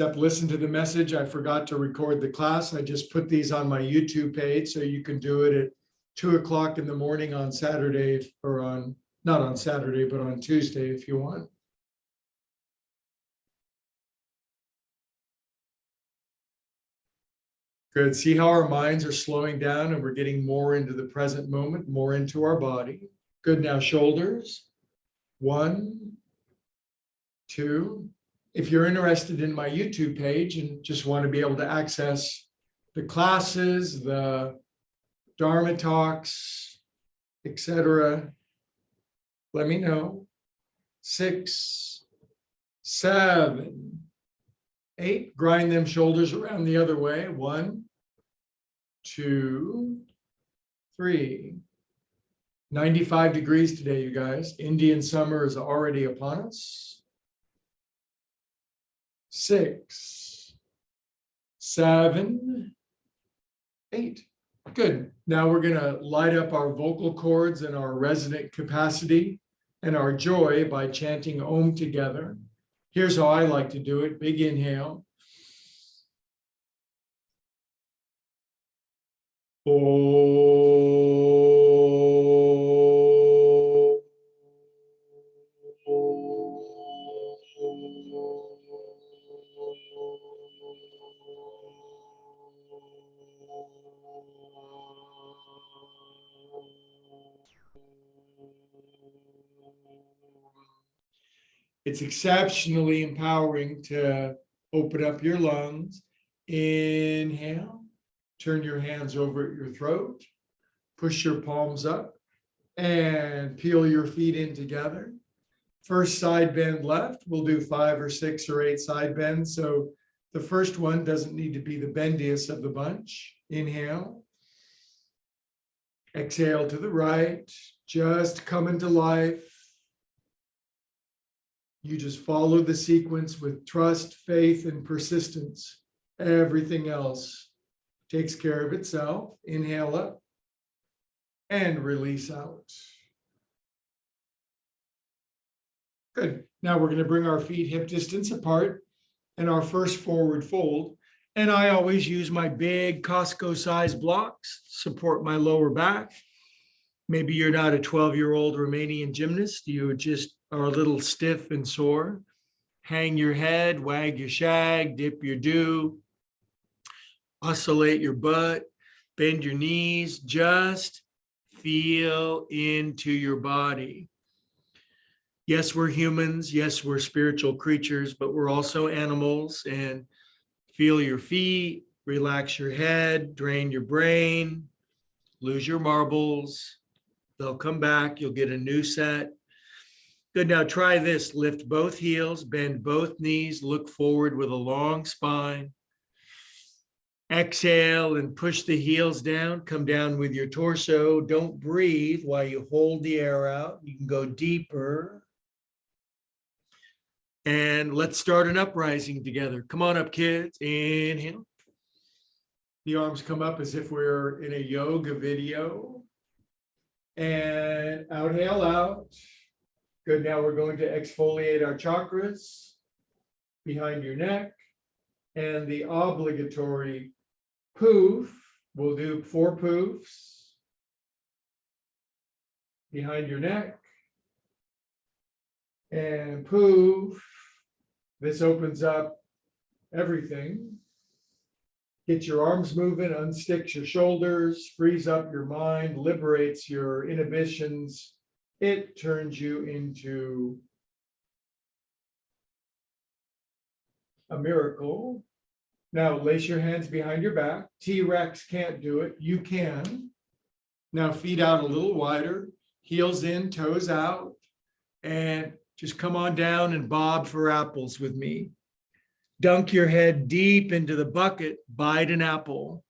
Except listen to the message. I forgot to record the class. I just put these on my YouTube page, so you can do it at 2 o'clock in the morning on Saturday, or on, not on Saturday, but on Tuesday if you want. Good. See how our minds are slowing down and we're getting more into the present moment, more into our body. Good. Now shoulders. 1, 2. If you're interested in my YouTube page and just want to be able to access the classes, the Dharma talks, etc., let me know. 6, 7, 8. Grind them shoulders around the other way. 1, 2, 3. 95 degrees today, you guys. Indian summer is already upon us. 6, 7, 8. Good. Now we're going to light up our vocal cords and our resonant capacity and our joy by chanting Om together. Here's how I like to do it. Big inhale. It's exceptionally empowering to open up your lungs. Inhale, turn your hands over at your throat, push your palms up, and peel your feet in together. First side bend left. We'll do 5 or 6 or 8 side bends. So the first one doesn't need to be the bendiest of the bunch. Inhale. Exhale to the right. Just come into life. You just follow the sequence with trust, faith, and persistence. Everything else takes care of itself. Inhale up and release out. Good. Now we're going to bring our feet hip distance apart and our first forward fold. And I always use my big Costco size blocks to support my lower back. Maybe you're not a 12-year-old Romanian gymnast. You just are a little stiff and sore. Hang your head, wag your shag, dip your do, oscillate your butt, bend your knees, just feel into your body. Yes, we're humans. Yes, we're spiritual creatures, but we're also animals. And feel your feet, relax your head, drain your brain, lose your marbles. They'll come back. You'll get a new set. Good. Now try this. Lift both heels, bend both knees, look forward with a long spine. Exhale and push the heels down. Come down with your torso. Don't breathe while you hold the air out. You can go deeper. And let's start an uprising together. Come on up, kids. Inhale. The arms come up as if we're in a yoga video. And exhale out. Good. Now we're going to exfoliate our chakras behind your neck. And the obligatory poof. We'll do 4 poofs behind your neck. And poof. This opens up everything. Get your arms moving, unsticks your shoulders, frees up your mind, liberates your inhibitions. It turns you into a miracle. Now lace your hands behind your back. T-Rex can't do it. You can. Now feet out a little wider, heels in, toes out, and just come on down and bob for apples with me. Dunk your head deep into the bucket, bite an apple.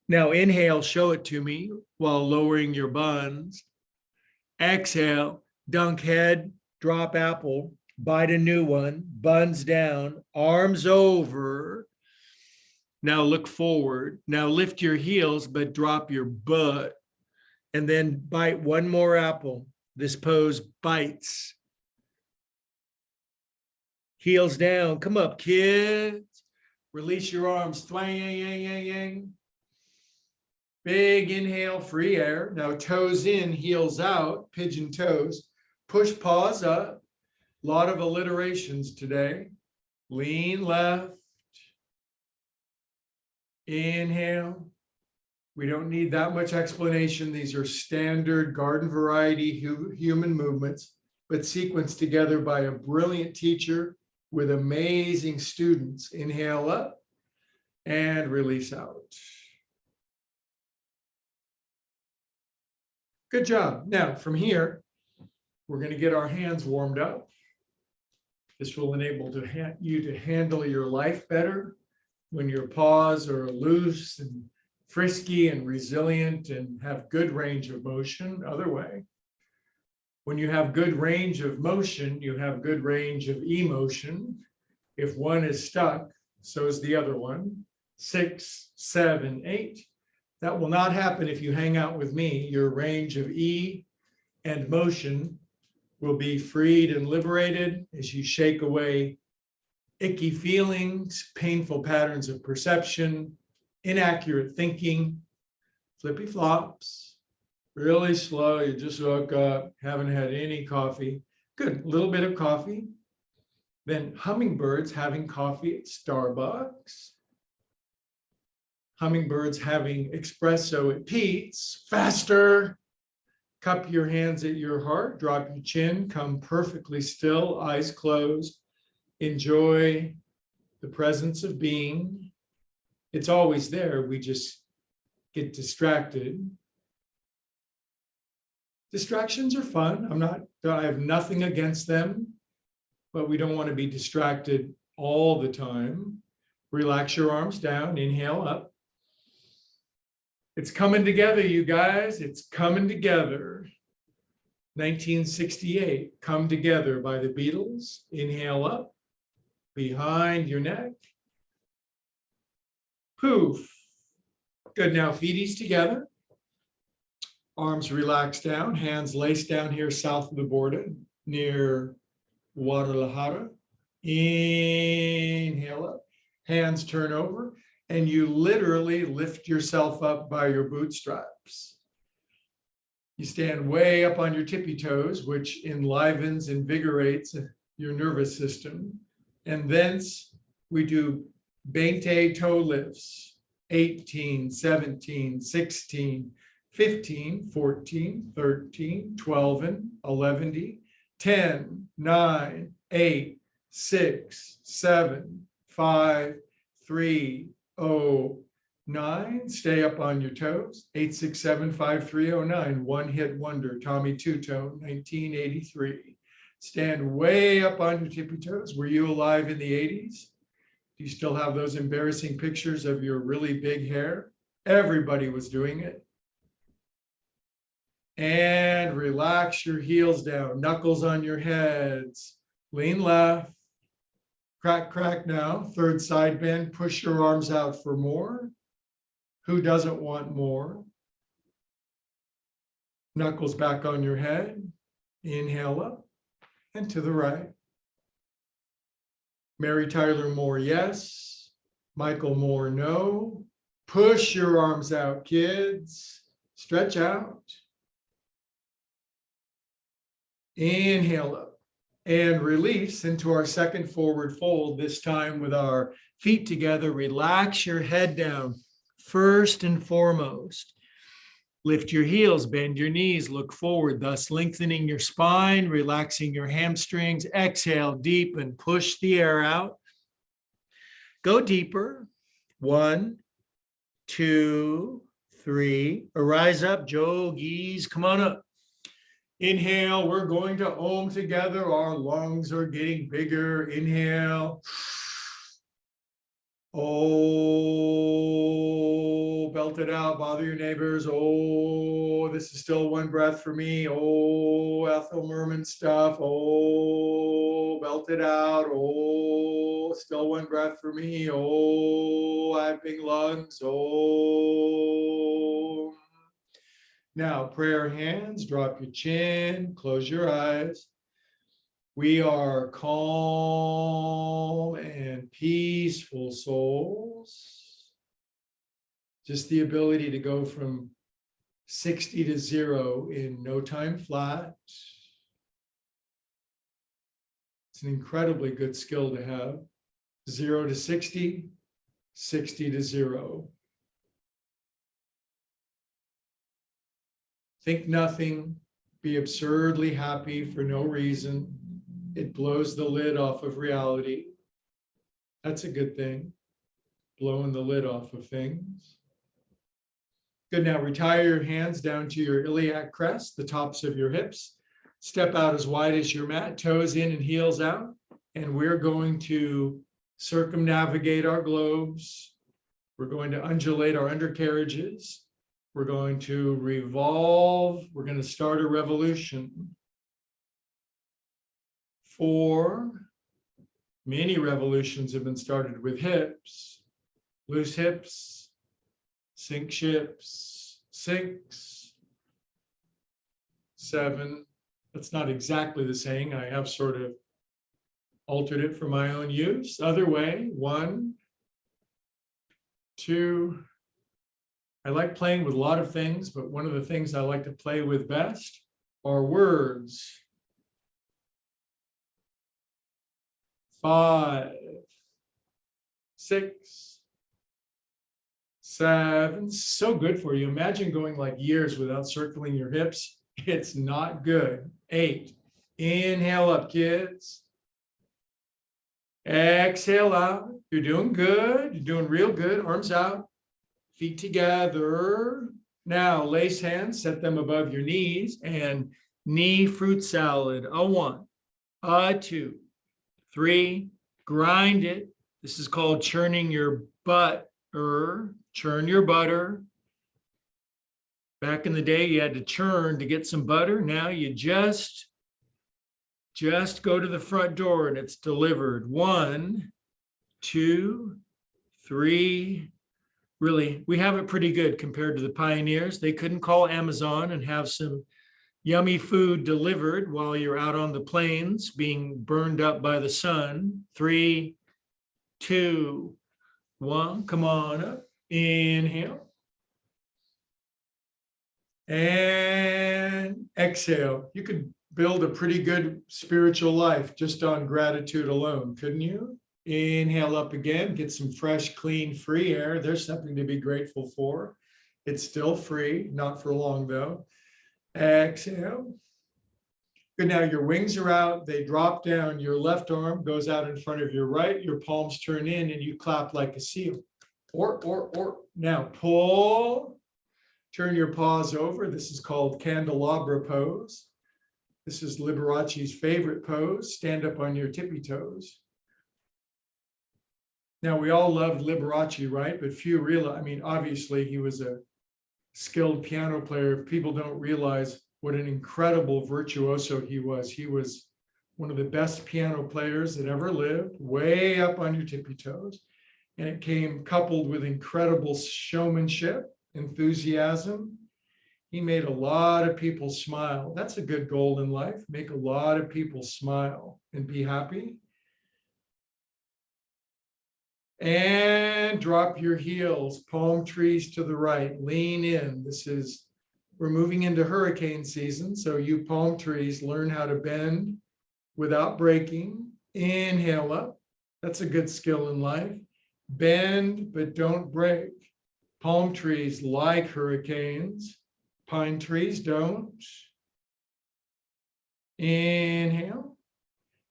Now inhale, show it to me while lowering your buns. Exhale, dunk head, drop apple, bite a new one, buns down, arms over. Now look forward. Now lift your heels, but drop your butt. And then bite one more apple. This pose bites. Heels down. Come up, kids. Release your arms. Twang, yang, yang, yang, yang. Big inhale, free air. Now toes in, heels out, pigeon toes. Push paws up. A lot of alliterations today. Lean left. Inhale. We don't need that much explanation. These are standard garden variety human movements, but sequenced together by a brilliant teacher with amazing students. Inhale up and release out. Good job. Now, from here, we're going to get our hands warmed up. This will enable you to handle your life better when your paws are loose and frisky and resilient and have good range of motion. Other way. When you have good range of motion, you have good range of emotion. If one is stuck, so is the other one. 6, 7, 8. That will not happen if you hang out with me. Your range of E and motion will be freed and liberated as you shake away icky feelings, painful patterns of perception, inaccurate thinking, flippy flops, really slow. You just woke up, haven't had any coffee. Good, a little bit of coffee. Then hummingbirds having coffee at Starbucks. Hummingbirds having espresso at Pete's. Faster. Cup your hands at your heart, drop your chin, come perfectly still, eyes closed. Enjoy the presence of being. It's always there. We just get distracted. Distractions are fun. I have nothing against them, but we don't want to be distracted all the time. Relax your arms down, inhale up. It's coming together, you guys. It's coming together. 1968, Come Together by the Beatles. Inhale up, behind your neck. Poof. Good, now feeties together. Arms relaxed down, hands laced down here south of the border near Guadalajara. Inhale up, hands turn over, and you literally lift yourself up by your bootstraps. You stand way up on your tippy toes, which enlivens, invigorates your nervous system. And thence we do 20 toe lifts, 18, 17, 16, 15, 14, 13, 12, 11, 10, 9, 8, 6, 7, 5, 3, 0, 9. Stay up on your toes. 8, 6, 7, 5, 3, 0, 9. One hit wonder. Tommy Two-Tone, 1983. Stand way up on your tippy toes. Were you alive in the 80s? Do you still have those embarrassing pictures of your really big hair? Everybody was doing it. And relax your heels down. Knuckles on your heads. Lean left. Crack, crack now. Third side bend. Push your arms out for more. Who doesn't want more? Knuckles back on your head. Inhale up and to the right. Mary Tyler Moore, yes. Michael Moore, no. Push your arms out, kids. Stretch out. Inhale up and release into our second forward fold, this time with our feet together. Relax your head down first and foremost. Lift your heels, bend your knees, look forward, thus lengthening your spine, relaxing your hamstrings. Exhale deep and push the air out. Go deeper. 1, 2, 3. Arise up, yogis. Come on up. Inhale, we're going to Om together. Our lungs are getting bigger. Inhale. Oh, belt it out, bother your neighbors. Oh, this is still one breath for me. Oh, Ethel Merman stuff. Oh, belt it out. Oh, still one breath for me. Oh, I have big lungs. Oh. Now, prayer hands, drop your chin, close your eyes. We are calm and peaceful. peaceful souls. Just the ability to go from 60 to 0 in no time flat. It's an incredibly good skill to have. 0 to 60, 60 to 0. Think nothing, be absurdly happy for no reason. It blows the lid off of reality. That's a good thing, blowing the lid off of things. Good, now retire your hands down to your iliac crest, the tops of your hips. Step out as wide as your mat, toes in and heels out. And we're going to circumnavigate our globes. We're going to undulate our undercarriages. We're going to revolve. We're going to start a revolution. 4, many revolutions have been started with hips. Loose hips, sink ships. 6, 7. That's not exactly the saying. I have sort of altered it for my own use. Other way, 1, 2. I like playing with a lot of things, but one of the things I like to play with best are words. 5, 6, 7. So good for you. Imagine going like years without circling your hips. It's not good. 8. Inhale up, kids. Exhale out. You're doing good. You're doing real good. Arms out. Feet together. Now, lace hands, set them above your knees, and knee fruit salad. A 1, a 2, 3. Grind it. This is called churning your butter. Churn your butter. Back in the day, you had to churn to get some butter. Now you just go to the front door and it's delivered. 1, 2, 3. Really, we have it pretty good compared to the pioneers. They couldn't call Amazon and have some yummy food delivered while you're out on the plains being burned up by the sun. 3, 2, 1. Come on up. Inhale. And exhale. You could build a pretty good spiritual life just on gratitude alone, couldn't you? Inhale up again, get some fresh, clean, free air. There's something to be grateful for. It's still free, not for long though. Exhale. Good, now your wings are out, they drop down, your left arm goes out in front of your right, your palms turn in and you clap like a seal. Or. Now pull, turn your paws over. This is called candelabra pose. This is Liberace's favorite pose. Stand up on your tippy toes. Now, we all loved Liberace, right? But few realize, I mean, obviously he was a skilled piano player. People don't realize what an incredible virtuoso he was. He was one of the best piano players that ever lived, way up on your tippy toes. And it came coupled with incredible showmanship, enthusiasm. He made a lot of people smile. That's a good goal in life. Make a lot of people smile and be happy. And drop your heels, palm trees to the right, lean in. We're moving into hurricane season, so you palm trees, learn how to bend without breaking. Inhale up. That's a good skill in life. Bend, but don't break. Palm trees like hurricanes. Pine trees don't. Inhale.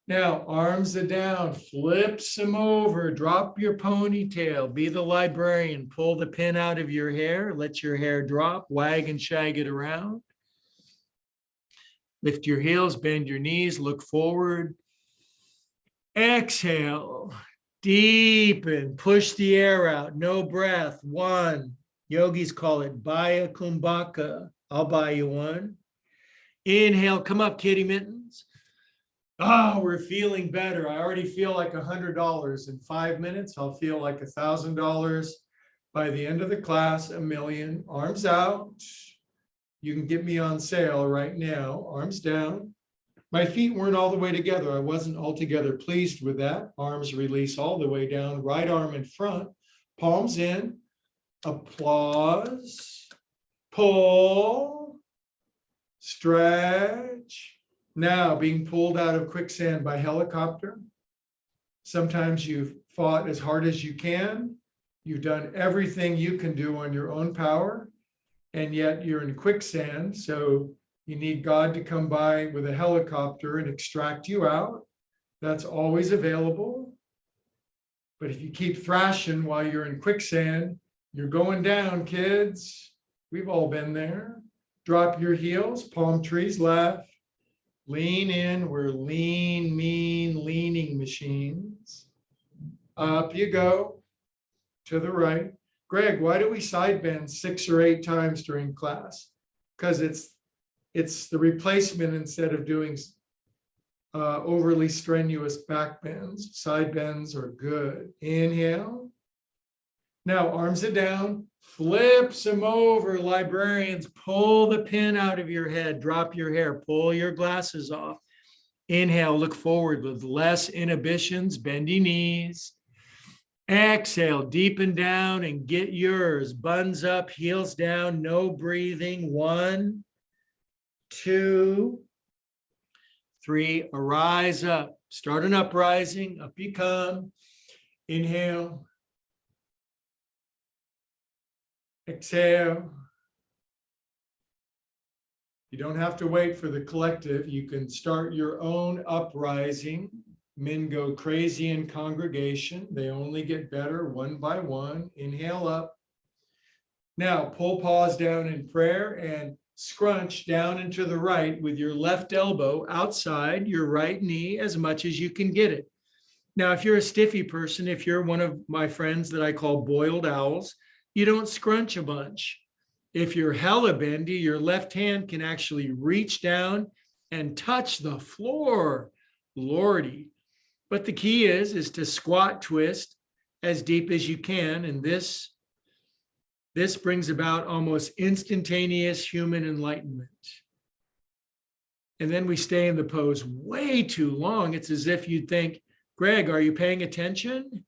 Now, arms are down, flips them over, drop your ponytail, be the librarian, pull the pin out of your hair, let your hair drop, wag and shag it around. Lift your heels, bend your knees, look forward. Exhale, deepen, push the air out, no breath. 1, yogis call it Baya Kumbhaka. I'll buy you one. Inhale, come up, kitty mittens. Oh, we're feeling better. I already feel like $100 in 5 minutes. I'll feel like $1,000 by the end of the class, $1 million. Arms out. You can get me on sale right now. Arms down. My feet weren't all the way together. I wasn't altogether pleased with that. Arms release all the way down, right arm in front, palms in, applause, pull, stretch. Now being pulled out of quicksand by helicopter. Sometimes you've fought as hard as you can. You've done everything you can do on your own power, and yet you're in quicksand. So you need God to come by with a helicopter and extract you out. That's always available. But if you keep thrashing while you're in quicksand, you're going down, kids. We've all been there. Drop your heels, palm trees left. Lean in. We're lean, mean, leaning machines. Up you go to the right. Greg, why do we side bend 6 or 8 times during class? Because it's the replacement instead of doing overly strenuous back bends. Side bends are good. Inhale. Now arms are down, flips them over. Librarians, pull the pin out of your head, drop your hair, pull your glasses off. Inhale, look forward with less inhibitions, bendy knees. Exhale, deepen down and get yours. Buns up, heels down, no breathing. 1, 2, 3, arise up. Start an uprising, up you come. Inhale. Exhale. You don't have to wait for the collective. You can start your own uprising. Men go crazy in congregation. They only get better one by one. Inhale up. Now pull paws down in prayer and scrunch down into the right with your left elbow outside your right knee as much as you can get it. Now, if you're a stiffy person, if you're one of my friends that I call boiled owls, you don't scrunch a bunch. If you're hella bendy, your left hand can actually reach down and touch the floor. Lordy. But the key is to squat twist as deep as you can. And this brings about almost instantaneous human enlightenment. And then we stay in the pose way too long. It's as if you'd think, Greg, are you paying attention?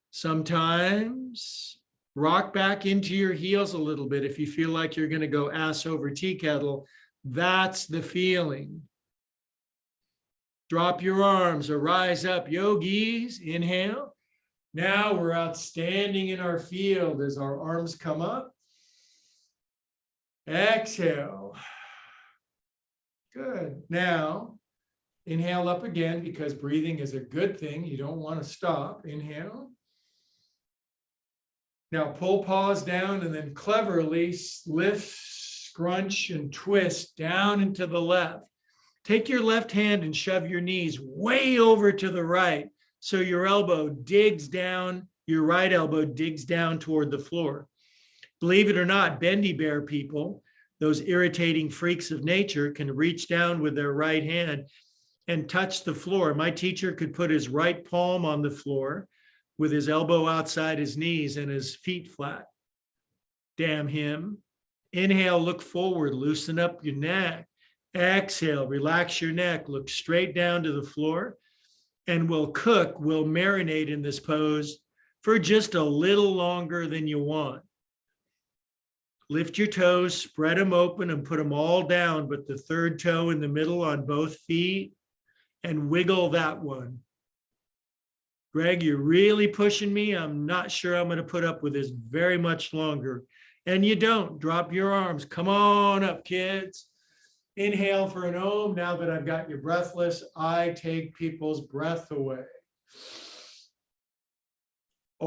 Sometimes rock back into your heels a little bit. If you feel like you're going to go ass over tea kettle, that's the feeling. Drop your arms or rise up, yogis. Inhale. Now we're outstanding in our field as our arms come up. Exhale. Good. Now, inhale up again because breathing is a good thing. You don't want to stop. Inhale. Now pull paws down and then cleverly lift, scrunch, and twist down into the left. Take your left hand and shove your knees way over to the right so your elbow digs down, your right elbow digs down toward the floor. Believe it or not, bendy bear people, those irritating freaks of nature, can reach down with their right hand and touch the floor. My teacher could put his right palm on the floor with his elbow outside his knees and his feet flat. Damn him. Inhale, look forward, loosen up your neck. Exhale, relax your neck, look straight down to the floor, and we'll marinate in this pose for just a little longer than you want. Lift your toes, spread them open and put them all down, but the third toe in the middle on both feet, and wiggle that one. Greg, you're really pushing me. I'm not sure I'm going to put up with this very much longer. And you don't. Drop your arms. Come on up, kids. Inhale for an Om. Now that I've got you breathless, I take people's breath away. Oh,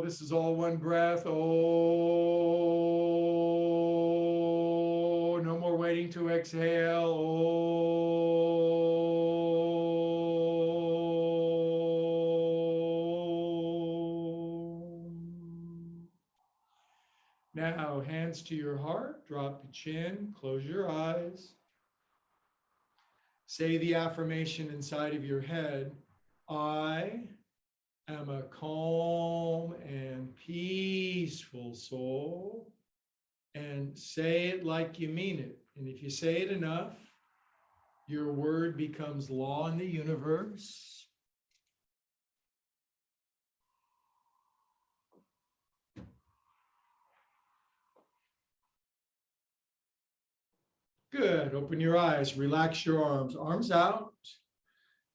this is all one breath. Oh, no more waiting to exhale. Oh. Now, hands to your heart, drop the chin, close your eyes. Say the affirmation inside of your head. I am a calm and peaceful soul. And say it like you mean it. And if you say it enough, your word becomes law in the universe. Good. Open your eyes. Relax your arms. Arms out.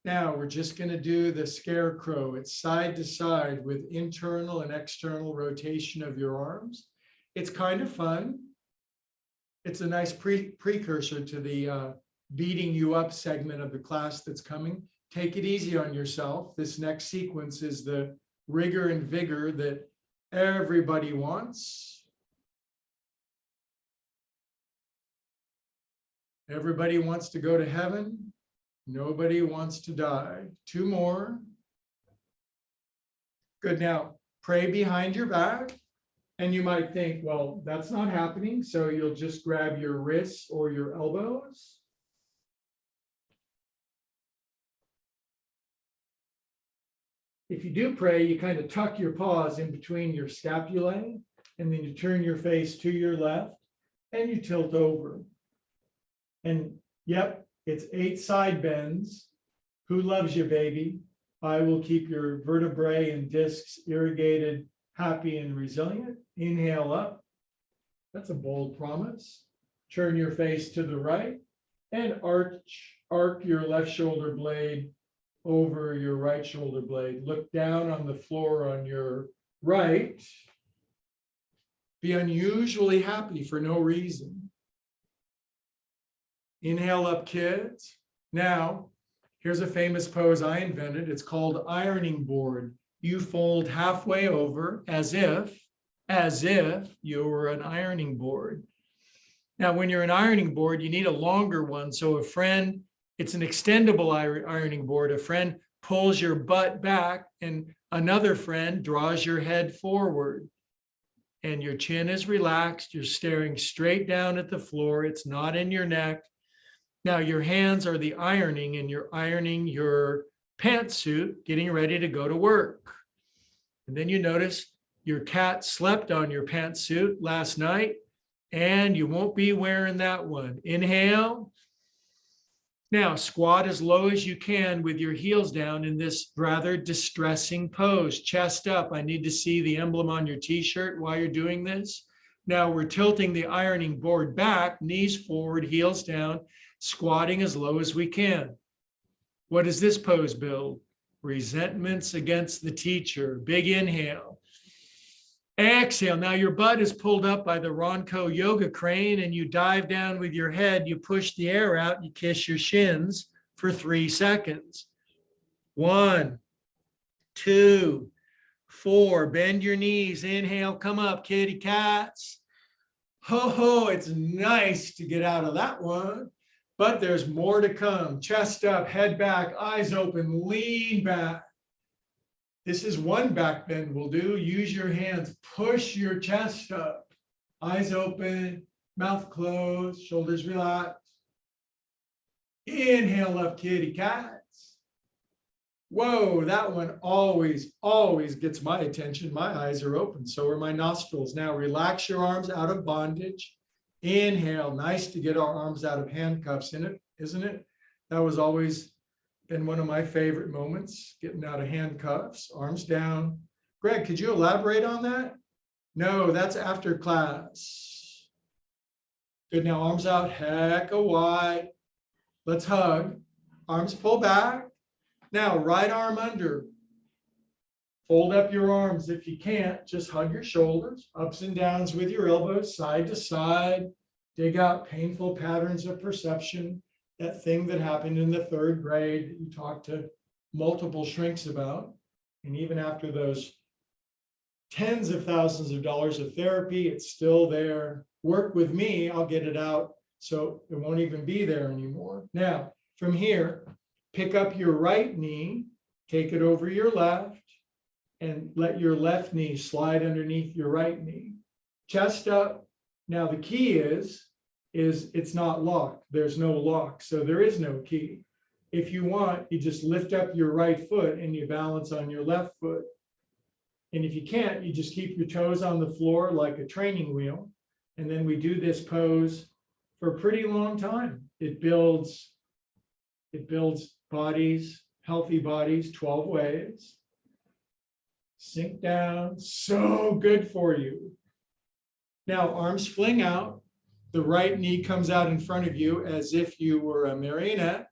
Now we're just going to do the scarecrow. It's side to side with internal and external rotation of your arms. It's kind of fun. It's a nice precursor to the beating you up segment of the class that's coming. Take it easy on yourself. This next sequence is the rigor and vigor that everybody wants. Everybody wants to go to heaven. Nobody wants to die. 2 more. Good. Now, pray behind your back. And you might think, well, that's not happening. So you'll just grab your wrists or your elbows. If you do pray, you kind of tuck your paws in between your scapulae, and then you turn your face to your left and you tilt over. And yep, it's 8 side bends. Who loves you, baby? I will keep your vertebrae and discs irrigated, happy and resilient. Inhale up. That's a bold promise. Turn your face to the right and arc your left shoulder blade over your right shoulder blade. Look down on the floor on your right. Be unusually happy for no reason. Inhale up, kids. Now, here's a famous pose I invented. It's called ironing board. You fold halfway over as if you were an ironing board. Now, when you're an ironing board, you need a longer one. So it's an extendable ironing board. A friend pulls your butt back and another friend draws your head forward. And your chin is relaxed. You're staring straight down at the floor. It's not in your neck. Now your hands are the ironing, and you're ironing your pantsuit, getting ready to go to work. And then you notice your cat slept on your pantsuit last night, and you won't be wearing that one. Inhale. Now squat as low as you can with your heels down in this rather distressing pose. Chest up. I need to see the emblem on your t-shirt while you're doing this. Now we're tilting the ironing board back, knees forward, heels down, squatting as low as we can. What does this pose build? Resentments against the teacher. Big inhale. Exhale. Now your butt is pulled up by the Ronco yoga crane and you dive down with your head. You push the air out. You kiss your shins for 3 seconds. 1, 2, 4. Bend your knees. Inhale. Come up, kitty cats. Ho, ho. It's nice to get out of that one. But there's more to come. Chest up, head back, eyes open, lean back. This is one back bend we'll do. Use your hands, push your chest up. Eyes open, mouth closed, shoulders relaxed. Inhale up, kitty cats. Whoa, that one always gets my attention. My eyes are open, so are my nostrils. Now relax your arms out of bondage. Inhale. Nice to get our arms out of handcuffs, isn't it? That was always been one of my favorite moments, getting out of handcuffs, arms down. Greg, could you elaborate on that? No, that's after class. Good. Now arms out, hecka wide. Let's hug. Arms pull back. Now right arm under. Fold up your arms. If you can't, just hug your shoulders, ups and downs with your elbows, side to side. Dig out painful patterns of perception, that thing that happened in the 3rd grade that you talked to multiple shrinks about. And even after those tens of thousands of dollars of therapy, it's still there. Work with me, I'll get it out so it won't even be there anymore. Now, from here, pick up your right knee, take it over your left, and let your left knee slide underneath your right knee. Chest up. Now the key is it's not locked. There's no lock, so there is no key. If you want, you just lift up your right foot and you balance on your left foot. And if you can't, you just keep your toes on the floor like a training wheel. And then we do this pose for a pretty long time. It builds bodies, healthy bodies, 12 ways. Sink down, so good for you. Now, arms fling out. The right knee comes out in front of you as if you were a marionette.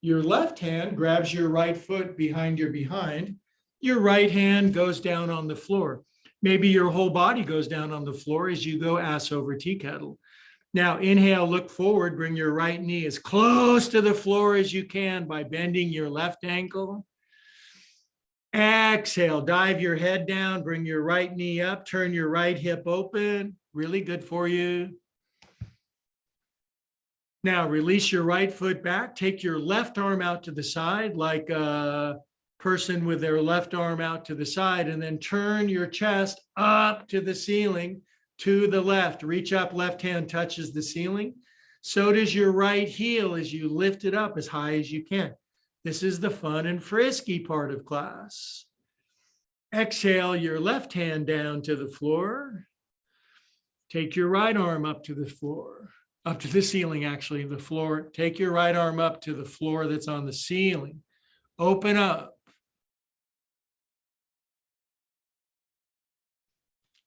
Your left hand grabs your right foot behind your behind. Your right hand goes down on the floor. Maybe your whole body goes down on the floor as you go ass over tea kettle. Now, inhale, look forward, bring your right knee as close to the floor as you can by bending your left ankle. Exhale, dive your head down, bring your right knee up, turn your right hip open. Really good for you. Now, release your right foot back. Take your left arm out to the side like a person with their left arm out to the side, and then turn your chest up to the ceiling to the left. Reach up, left hand touches the ceiling. So does your right heel as you lift it up as high as you can. This is the fun and frisky part of class. Exhale your left hand down to the floor. Take your right arm up to the floor, up to the ceiling, actually, the floor. Take your right arm up to the floor that's on the ceiling. Open up.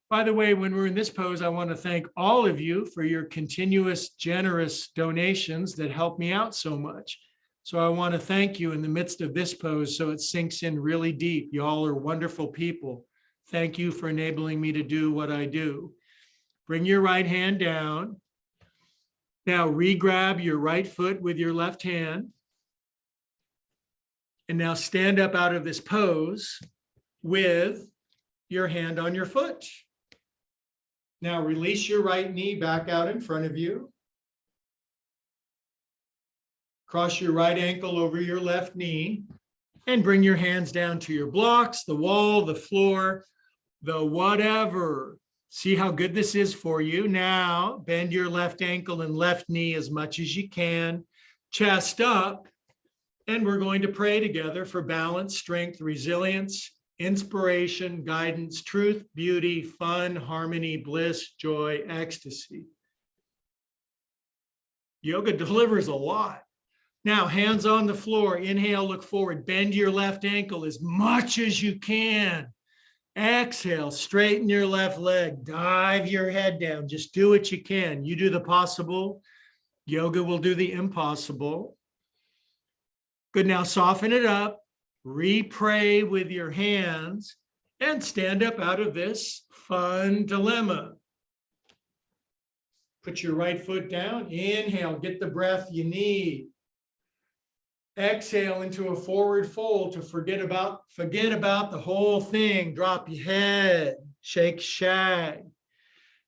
By the way, when we're in this pose, I want to thank all of you for your continuous, generous donations that help me out so much. So I want to thank you in the midst of this pose so it sinks in really deep. Y'all are wonderful people. Thank you for enabling me to do what I do. Bring your right hand down. Now re-grab your right foot with your left hand. And now stand up out of this pose with your hand on your foot. Now release your right knee back out in front of you. Cross your right ankle over your left knee and bring your hands down to your blocks, the wall, the floor, the whatever. See how good this is for you. Now bend your left ankle and left knee as much as you can. Chest up. And we're going to pray together for balance, strength, resilience, inspiration, guidance, truth, beauty, fun, harmony, bliss, joy, ecstasy. Yoga delivers a lot. Now, hands on the floor. Inhale, look forward. Bend your left ankle as much as you can. Exhale, straighten your left leg. Dive your head down. Just do what you can. You do the possible. Yoga will do the impossible. Good. Now, soften it up. Re-pray with your hands and stand up out of this fun dilemma. Put your right foot down. Inhale, get the breath you need. Exhale into a forward fold to forget about the whole thing. Drop your head, shake, shag.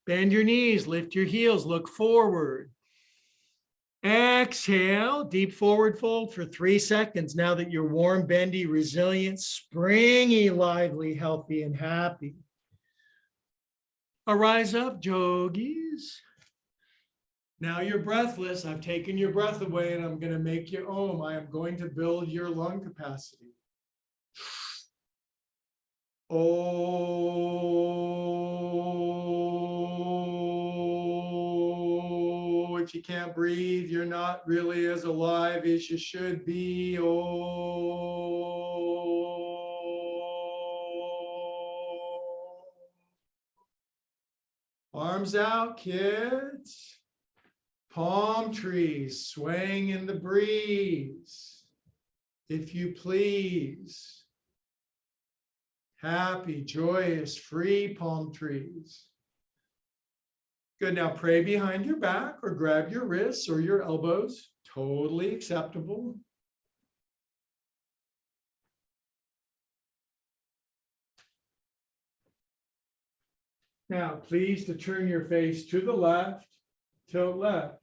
Bend your knees, lift your heels, look forward. Exhale, deep forward fold for 3 seconds. Now that you're warm, bendy, resilient, springy, lively, healthy, and happy. Arise up, yogis. Now you're breathless. I've taken your breath away and I'm going to make you Om. I am going to build your lung capacity. Oh, if you can't breathe, you're not really as alive as you should be. Oh. Arms out, kids. Palm trees swaying in the breeze. If you please. Happy, joyous, free palm trees. Good. Now pray behind your back or grab your wrists or your elbows. Totally acceptable. Now, please to turn your face to the left, tilt left.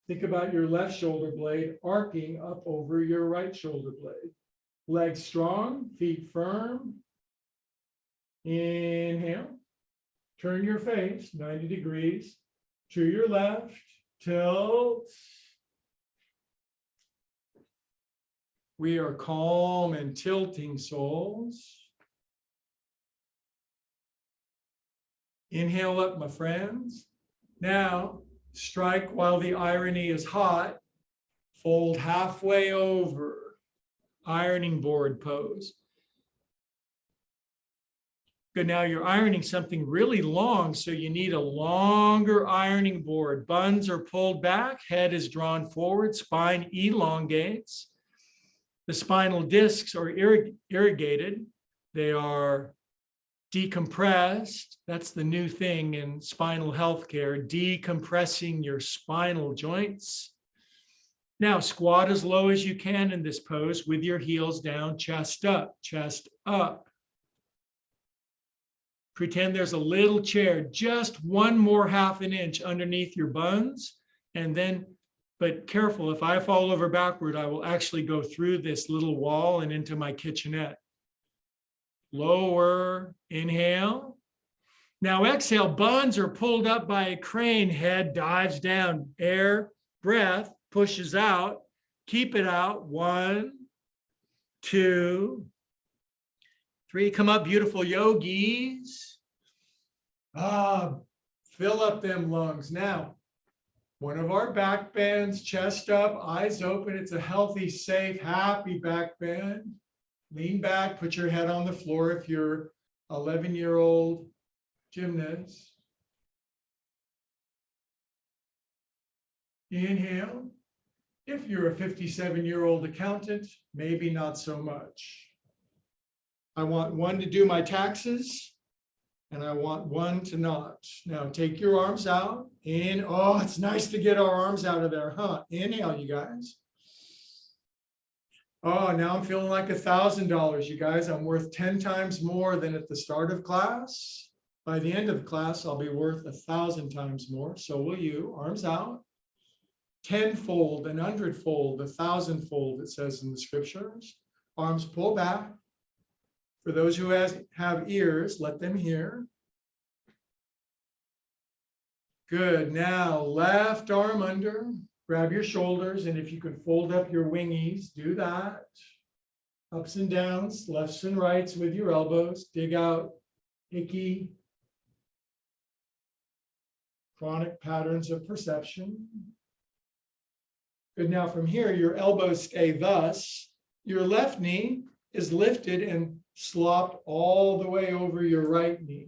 Think about your left shoulder blade arcing up over your right shoulder blade. Legs strong, feet firm. Inhale. Turn your face 90 degrees to your left. Tilt. We are calm and tilting souls. Inhale up, my friends. Now, Strike while the irony is hot. Fold halfway over. Ironing board pose. Good, now you're ironing something really long, so you need a longer ironing board. Buns are pulled back, head is drawn forward, spine elongates. The spinal discs are irrigated. They are decompressed. That's the new thing in spinal healthcare, decompressing your spinal joints. Now, squat as low as you can in this pose with your heels down, chest up, chest up. Pretend there's a little chair, just one more half an inch underneath your buns. And then, but careful, if I fall over backward, I will actually go through this little wall and into my kitchenette. Lower, inhale. Now exhale, buns are pulled up by a crane, head dives down, air, breath, pushes out, keep it out. 1, 2, 3, come up, beautiful yogis. Fill up them lungs. Now, one of our back bends, chest up, eyes open. It's a healthy, safe, happy back bend. Lean back, put your head on the floor if you're 11-year-old gymnast. Inhale. If you're a 57-year-old accountant, maybe not so much. I want one to do my taxes, and I want one to not. Now take your arms out. In. Oh, it's nice to get our arms out of there, huh? Inhale, you guys. Oh, now I'm feeling like $1,000, you guys. I'm worth 10 times more than at the start of class. By the end of the class, I'll be worth 1,000 times more. So will you. Arms out. 10-fold, 100-fold, 1,000-fold, it says in the scriptures. Arms pull back. For those who have ears, let them hear. Good. Now, left arm under. Grab your shoulders, and if you can fold up your wingies, do that. Ups and downs, lefts and rights with your elbows. Dig out icky, chronic patterns of perception. Good. Now from here, your elbows stay thus. Your left knee is lifted and slopped all the way over your right knee.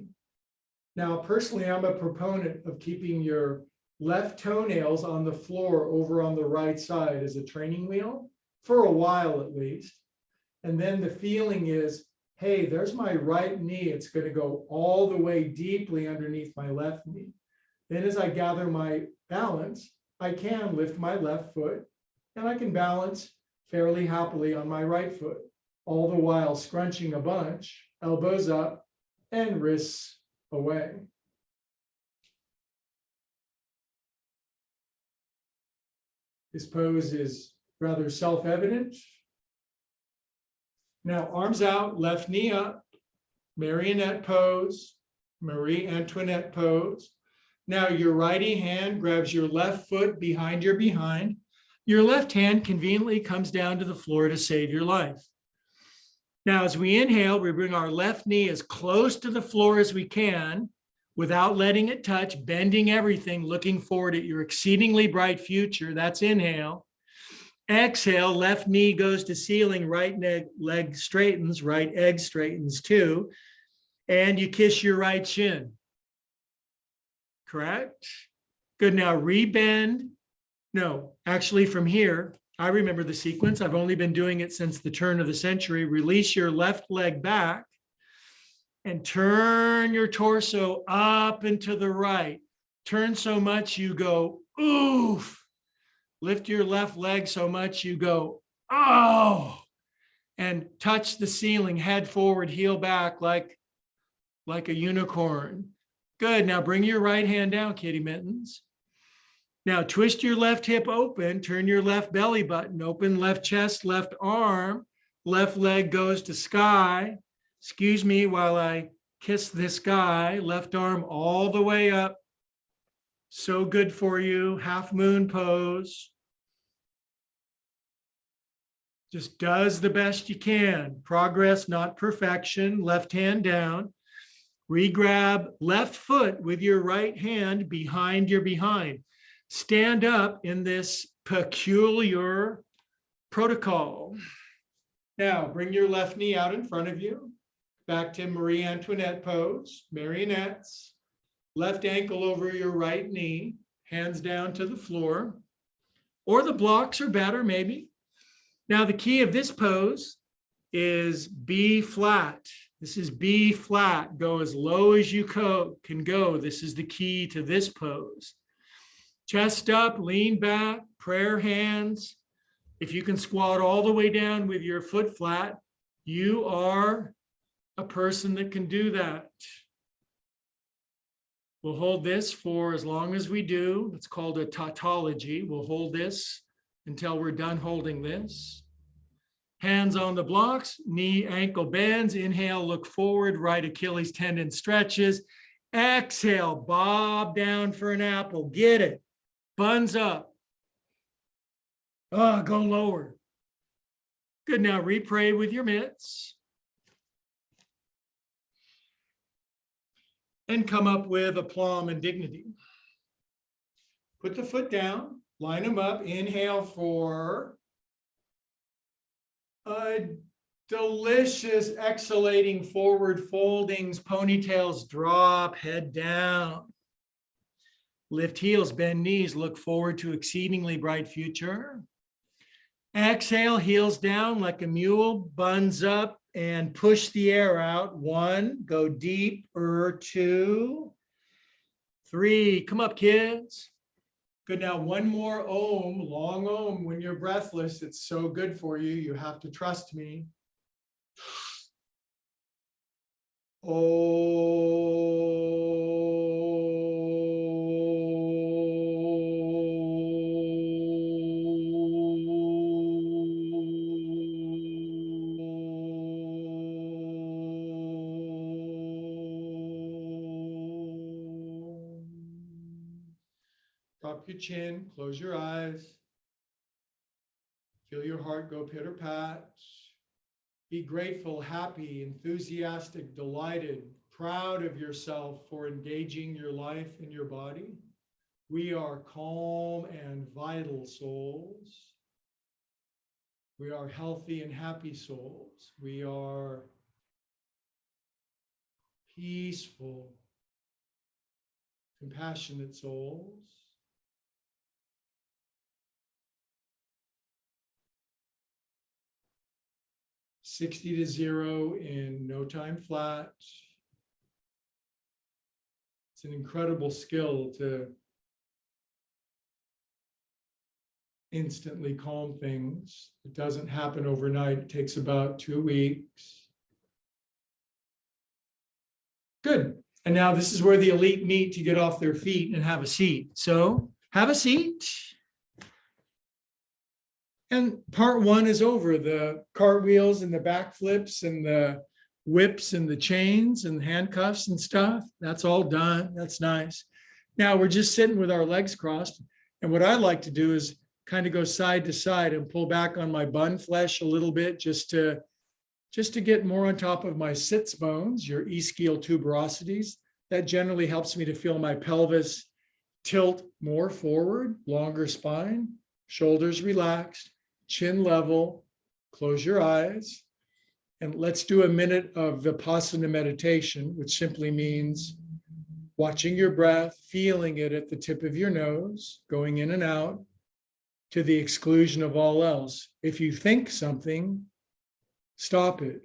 Now, personally, I'm a proponent of keeping your left toenails on the floor over on the right side as a training wheel for a while at least. And then the feeling is, hey, there's my right knee. It's going to go all the way deeply underneath my left knee. Then as I gather my balance, I can lift my left foot and I can balance fairly happily on my right foot, all the while scrunching a bunch, elbows up and wrists away. This pose is rather self-evident. Now, arms out, left knee up, marionette pose, Marie Antoinette pose. Now, your righty hand grabs your left foot behind your behind. Your left hand conveniently comes down to the floor to save your life. Now, as we inhale, we bring our left knee as close to the floor as we can without letting it touch, bending everything, looking forward at your exceedingly bright future. That's inhale. Exhale, left knee goes to ceiling, right leg straightens, right egg straightens too, and you kiss your right shin. Correct? Good. Now rebend. No, actually from here, I remember the sequence. I've only been doing it since the turn of the century. Release your left leg back and turn your torso up and to the right. Turn so much you go, oof. Lift your left leg so much you go, oh. And touch the ceiling, head forward, heel back like a unicorn. Good. Now bring your right hand down, kitty mittens. Now twist your left hip open, turn your left belly button open, left chest, left arm, left leg goes to sky. Excuse me while I kiss this guy, left arm all the way up. So good for you, half moon pose. Just does the best you can. Progress, not perfection. Left hand down. Regrab left foot with your right hand behind your behind. stand up in this peculiar protocol. Now, bring your left knee out in front of you, back to Marie Antoinette pose, marionettes. Left ankle over your right knee, hands down to the floor, or the blocks are better, maybe. Now, the key of this pose is B flat. This is B flat. Go as low as you can go. This is the key to this pose. Chest up, lean back, prayer hands. If you can squat all the way down with your foot flat, you are a person that can do that. We'll hold this for as long as we do. It's called a tautology. We'll hold this until we're done holding this. Hands on the blocks, knee, ankle bends. Inhale, look forward, right Achilles tendon stretches. Exhale, bob down for an apple. Get it. Buns up. Go lower. Good, now repray with your mitts. And come up with aplomb and dignity. Put the foot down, line them up, inhale for a delicious exhalating forward foldings, ponytails drop, head down. Lift heels, bend knees, look forward to exceedingly bright future. Exhale, heels down like a mule, buns up and push the air out. 1, go deeper. 2, 3, come up, kids. Good, now one more Om, long Om when you're breathless. It's so good for you. You have to trust me. Drop your chin, close your eyes. Feel your heart go pitter-pat. Be grateful, happy, enthusiastic, delighted, proud of yourself for engaging your life and your body. We are calm and vital souls. We are healthy and happy souls. We are peaceful, compassionate souls. 60 to 0 in no time flat. It's an incredible skill to instantly calm things. It doesn't happen overnight. It takes about 2 weeks. Good. And now this is where the elite meet to get off their feet and have a seat. So have a seat. And part 1 is over. The cartwheels and the backflips and the whips and the chains and handcuffs and stuff. That's all done. That's nice. Now we're just sitting with our legs crossed. And what I like to do is kind of go side to side and pull back on my bun flesh a little bit just to get more on top of my sits bones, your ischial tuberosities. That generally helps me to feel my pelvis tilt more forward, longer spine, shoulders relaxed, chin level, close your eyes, and let's do a minute of Vipassana meditation, which simply means watching your breath, feeling it at the tip of your nose, going in and out to the exclusion of all else. If you think something, stop it.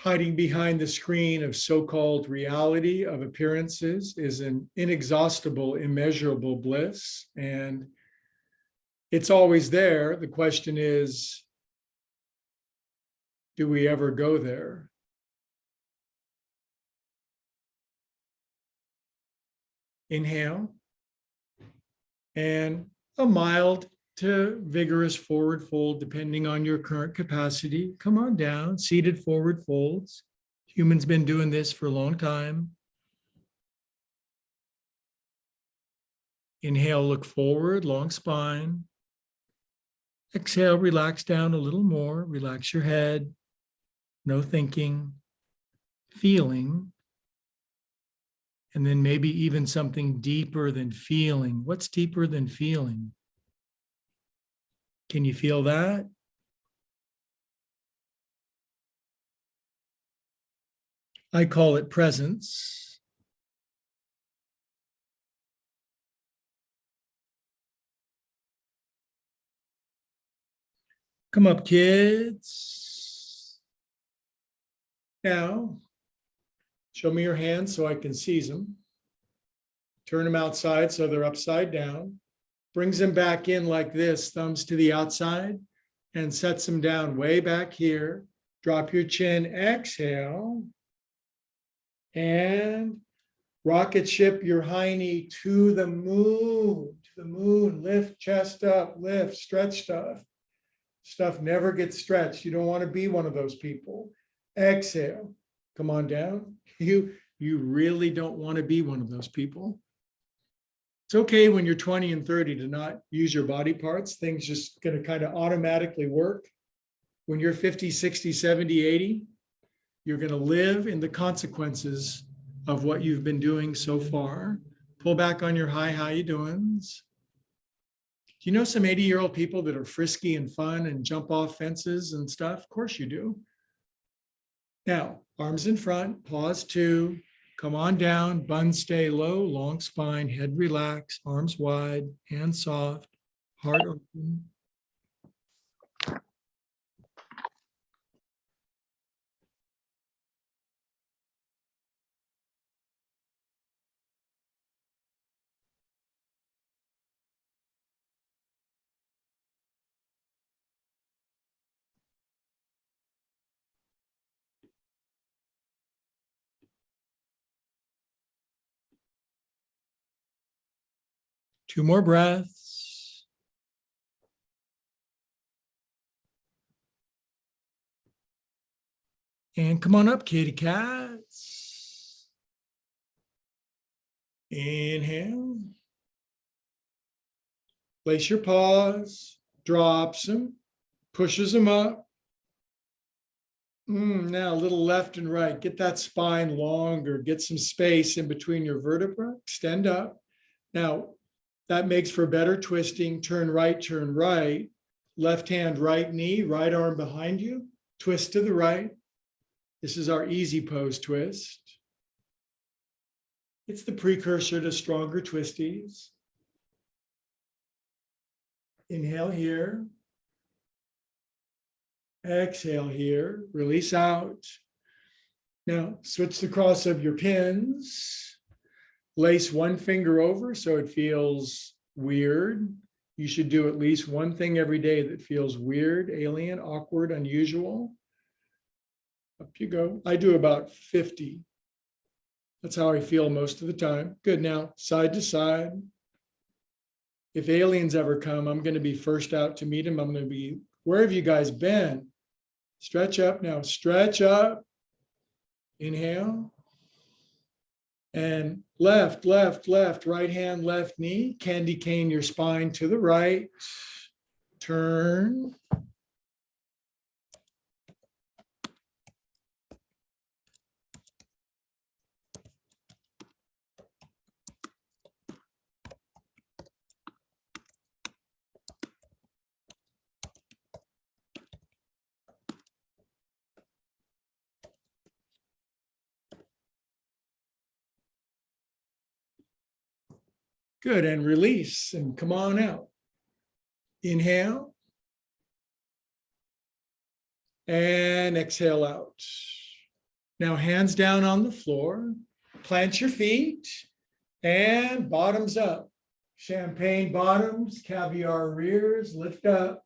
Hiding behind the screen of so-called reality of appearances is an inexhaustible, immeasurable bliss. And it's always there. The question is, Do we ever go there? Inhale. And a mild to vigorous forward fold, depending on your current capacity. Come on down, seated forward folds. Humans been doing this for a long time. Inhale, look forward, long spine. Exhale, relax down a little more. Relax your head. No thinking, feeling. And then maybe even something deeper than feeling. What's deeper than feeling? Can you feel that? I call it presence. Come up, kids. Now, show me your hands so I can seize them. Turn them outside so they're upside down. Brings them back in like this, thumbs to the outside, and sets them down way back here. Drop your chin, exhale. And rocket ship your high knee to the moon. To the moon. Lift chest up, lift, stretch stuff. Stuff never gets stretched. You don't want to be one of those people. Exhale. Come on down. You really don't want to be one of those people. It's okay when you're 20 and 30 to not use your body parts. Things just going to kind of automatically work. When you're 50, 60, 70, 80, you're going to live in the consequences of what you've been doing so far. Pull back on your high, how you doings? Do you know some 80-year-old people that are frisky and fun and jump off fences and stuff? Of course you do. Now, arms in front, pause 2, come on down, bun stay low, long spine, head relax, arms wide, hands soft, heart open. Two more breaths. And come on up, kitty cats. Inhale. Place your paws, drops them, pushes them up. Now a little left and right. Get that spine longer. Get some space in between your vertebrae. Extend up. Now, that makes for better twisting. Turn right, left hand, right knee, right arm behind you, twist to the right. This is our easy pose twist. It's the precursor to stronger twisties. Inhale here. Exhale here, release out. Now switch the cross of your pins. Lace one finger over so it feels weird. You should do at least one thing every day that feels weird, alien, awkward, unusual. Up you go. I do about 50. That's how I feel most of the time. Good. Now, side to side. If aliens ever come, I'm going to be first out to meet them. I'm going to be, where have you guys been? Stretch up now. Stretch up. Inhale. And left, right hand, left knee. Candy cane your spine to the right. Turn. Good, and release and come on out. Inhale. And exhale out. Now hands down on the floor. Plant your feet and bottoms up. Champagne bottoms, caviar rears, lift up.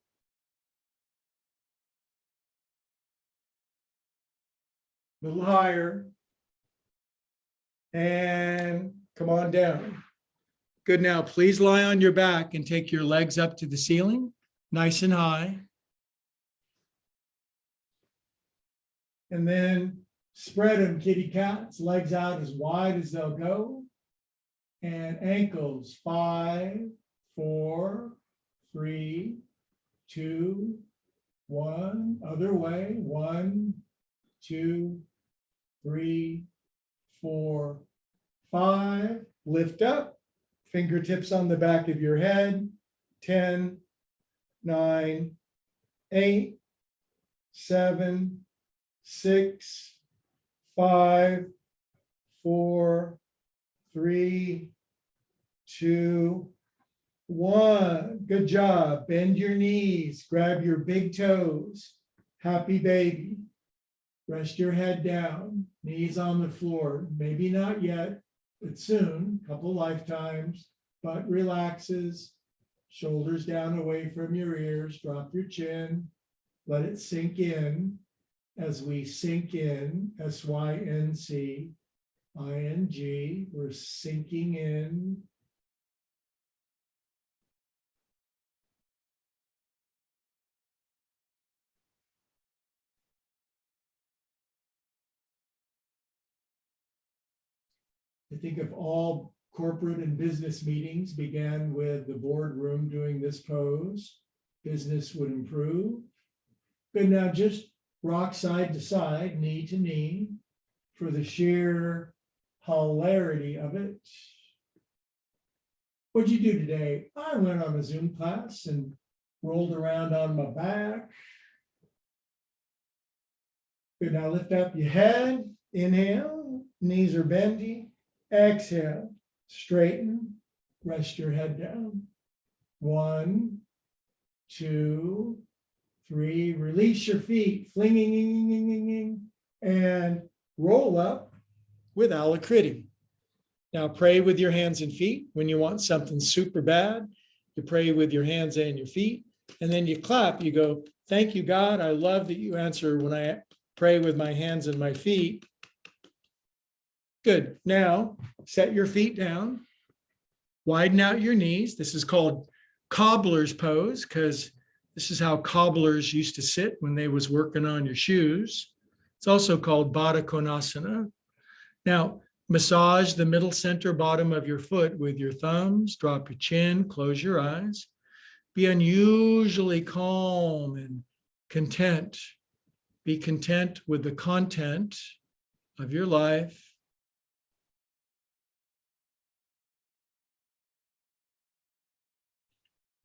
A little higher. And come on down. Good. Now, please lie on your back and take your legs up to the ceiling, nice and high. And then spread them, kitty cats, legs out as wide as they'll go. And ankles, 5, 4, 3, 2, 1. Other way, 1, 2, 3, 4, 5. Lift up, fingertips on the back of your head. 10, 9, 8, 7, 6, 5, 4, 3, 2, 1. Good job. Bend your knees, grab your big toes. Happy baby. Rest your head down, knees on the floor. Maybe not yet, but soon, couple lifetimes, butt relaxes, shoulders down away from your ears, drop your chin, let it sink in. As we sink in, SYNC, ING, we're sinking in. I think if all corporate and business meetings began with the boardroom doing this pose, business would improve. Good. Now just rock side to side, knee to knee, for the sheer hilarity of it. What'd you do today? I went on a Zoom class and rolled around on my back. Good. Now lift up your head. Inhale, knees are bendy. Exhale, straighten, rest your head down. 1, 2, 3. Release your feet, flinging, and roll up with alacrity. Now pray with your hands and feet. When you want something super bad, you pray with your hands and your feet, and then you clap. You go, thank you, God. I love that you answer when I pray with my hands and my feet. Good. Now set your feet down, widen out your knees. This is called cobbler's pose because this is how cobblers used to sit when they was working on your shoes. It's also called Baddha Konasana. Now massage the middle center bottom of your foot with your thumbs. Drop your chin, close your eyes. Be unusually calm and content. Be content with the content of your life.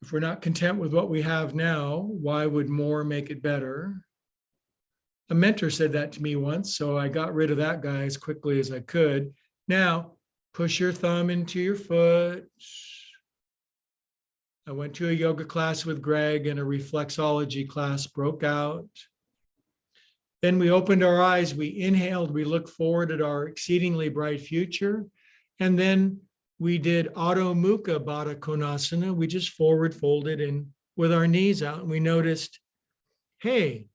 If we're not content with what we have now, why would more make it better? A mentor said that to me once, so I got rid of that guy as quickly as I could. Now, push your thumb into your foot. I went to a yoga class with Greg and a reflexology class broke out. Then we opened our eyes, we inhaled, we looked forward at our exceedingly bright future. And then we did Adho Mukha Baddha Konasana. We just forward folded and with our knees out. And we noticed, hey,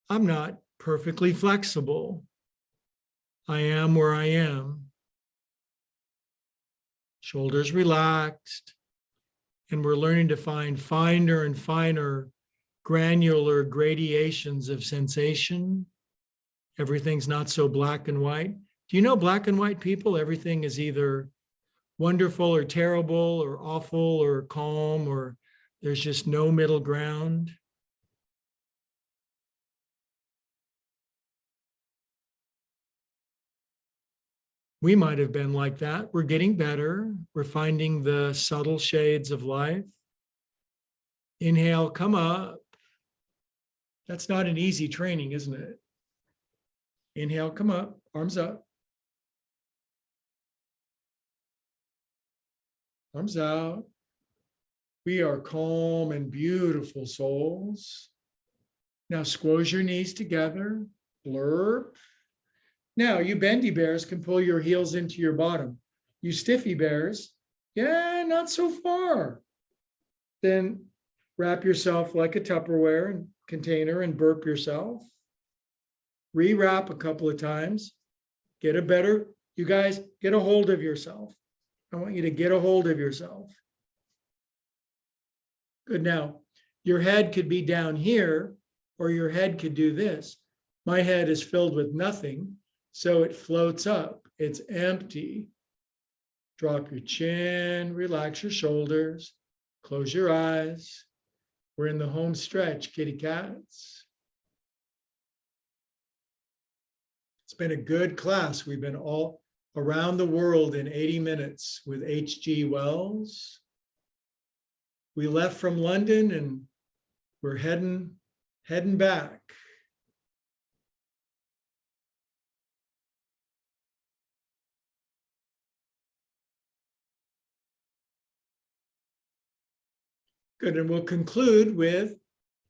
I'm not perfectly flexible. I am where I am. Shoulders relaxed. And we're learning to find finer and finer granular gradations of sensation. Everything's not so black and white. Do you know black and white people? Everything is either wonderful or terrible or awful or calm, or there's just no middle ground. We might have been like that. We're getting better. We're finding the subtle shades of life. Inhale, come up. That's not an easy training, isn't it? Inhale, come up, arms up. Arms out. We are calm and beautiful souls. Now squeeze your knees together, blurp. Now you bendy bears can pull your heels into your bottom. You stiffy bears, yeah, not so far. Then wrap yourself like a Tupperware container and burp yourself. Rewrap a couple of times. Get a better, you guys, get a hold of yourself. I want you to get a hold of yourself. Good. Now, your head could be down here, or your head could do this. My head is filled with nothing, so it floats up. It's empty. Drop your chin, relax your shoulders, close your eyes. We're in the home stretch, kitty cats. It's been a good class. We've been all around the world in 80 minutes with H.G. Wells. We left from London and we're heading back. Good, and we'll conclude with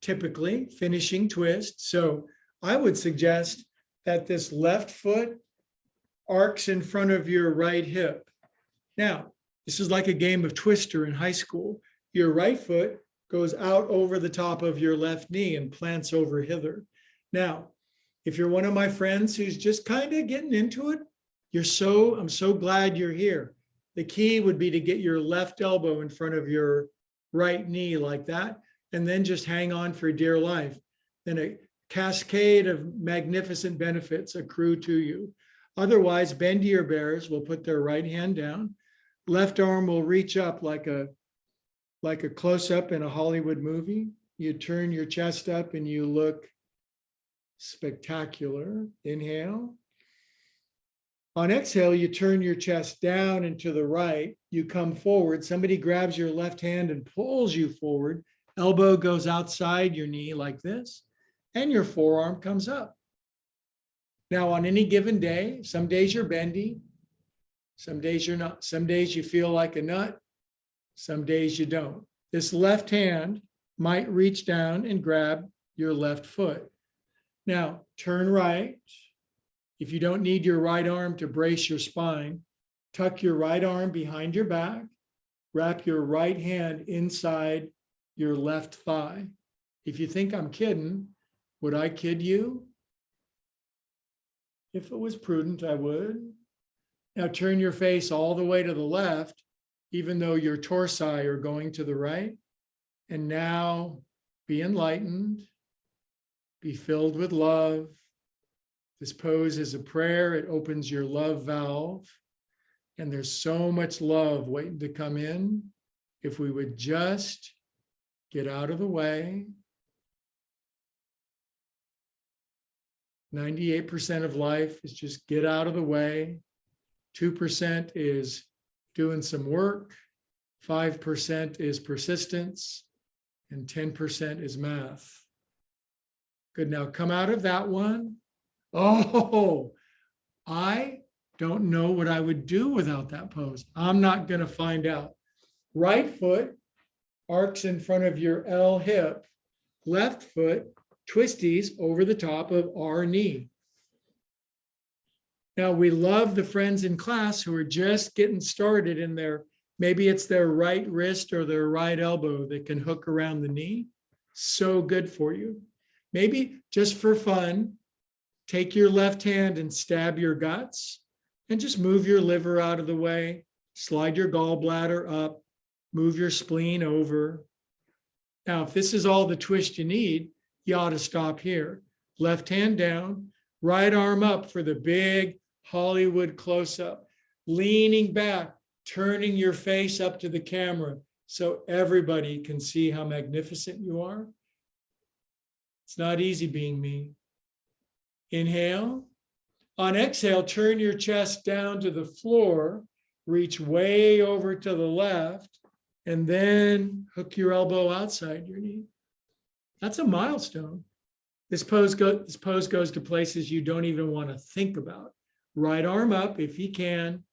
typically finishing twist. So I would suggest that this left foot arcs in front of your right hip. Now, this is like a game of Twister in high school. Your right foot goes out over the top of your left knee and plants over hither. Now, if you're one of my friends who's just kind of getting into it, I'm so glad you're here. The key would be to get your left elbow in front of your right knee like that, and then just hang on for dear life. Then a cascade of magnificent benefits accrue to you. Otherwise, bend to your bears will put their right hand down. Left arm will reach up like a close-up in a Hollywood movie. You turn your chest up and you look spectacular. Inhale. On exhale, you turn your chest down and to the right. You come forward. Somebody grabs your left hand and pulls you forward. Elbow goes outside your knee like this, and your forearm comes up. Now, on any given day, some days you're bendy, some days you're not. Some days you feel like a nut, some days you don't. This left hand might reach down and grab your left foot. Now, turn right. If you don't need your right arm to brace your spine, tuck your right arm behind your back, wrap your right hand inside your left thigh. If you think I'm kidding, would I kid you? If it was prudent, I would. Now turn your face all the way to the left, even though your torsi are going to the right. And now be enlightened, be filled with love. This pose is a prayer. It opens your love valve. And there's so much love waiting to come in. If we would just get out of the way. 98% of life is just get out of the way. 2% is doing some work. 5% is persistence. And 10% is math. Good. Now come out of that one. Oh, I don't know what I would do without that pose. I'm not going to find out. Right foot arcs in front of your L hip. Left foot twisties over the top of our knee. Now, we love the friends in class who are just getting started in maybe it's their right wrist or their right elbow that can hook around the knee. So good for you. Maybe just for fun, take your left hand and stab your guts and just move your liver out of the way, slide your gallbladder up, move your spleen over. Now, if this is all the twist you need, you ought to stop here. Left hand down, right arm up for the big Hollywood close-up, leaning back, turning your face up to the camera so everybody can see how magnificent you are. It's not easy being me. Inhale. On exhale, turn your chest down to the floor, reach way over to the left, and then hook your elbow outside your knee. That's a milestone. This pose goes to places you don't even want to think about. Right arm up if you can.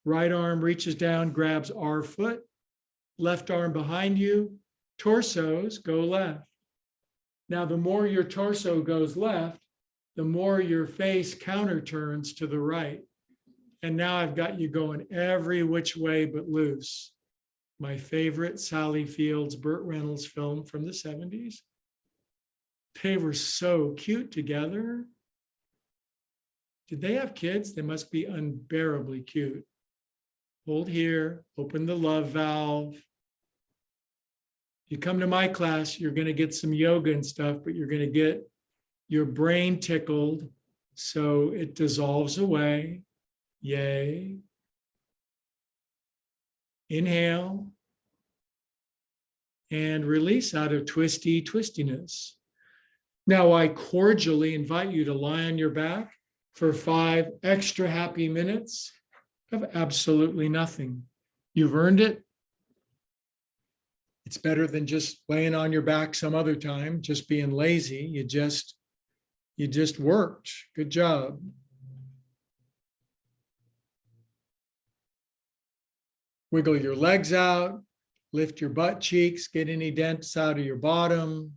Right arm reaches down, grabs our foot. Left arm behind you. Torsos go left. Now, the more your torso goes left, the more your face counter turns to the right. And now I've got you going every which way but loose. My favorite Sally Fields, Burt Reynolds film from the 70s. They were so cute together. Did they have kids? They must be unbearably cute. Hold here, open the love valve. You come to my class, you're going to get some yoga and stuff, but you're going to get your brain tickled so it dissolves away. Yay. Inhale and release out of twistiness. Now, I cordially invite you to lie on your back for 5 extra happy minutes of absolutely nothing. You've earned it. It's better than just laying on your back some other time, just being lazy. You just worked. Good job. Wiggle your legs out, lift your butt cheeks, get any dents out of your bottom.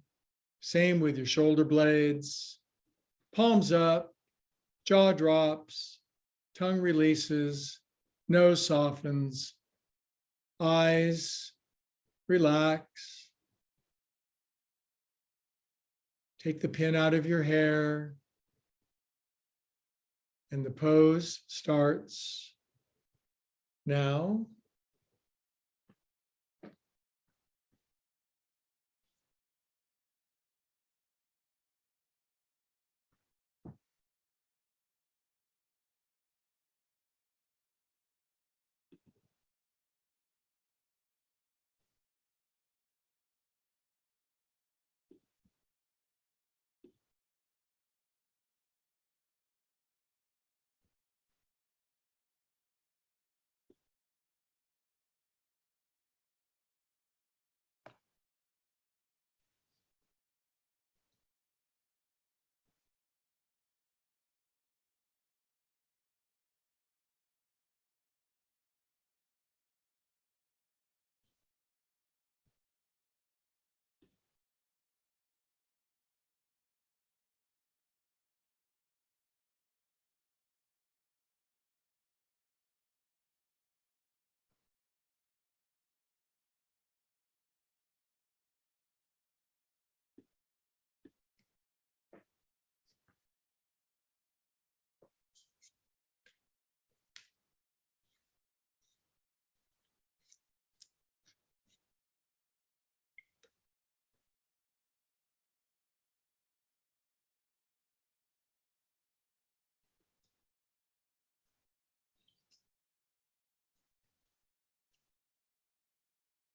Same with your shoulder blades. Palms up, jaw drops, tongue releases, nose softens, eyes relax. Take the pin out of your hair, and the pose starts now.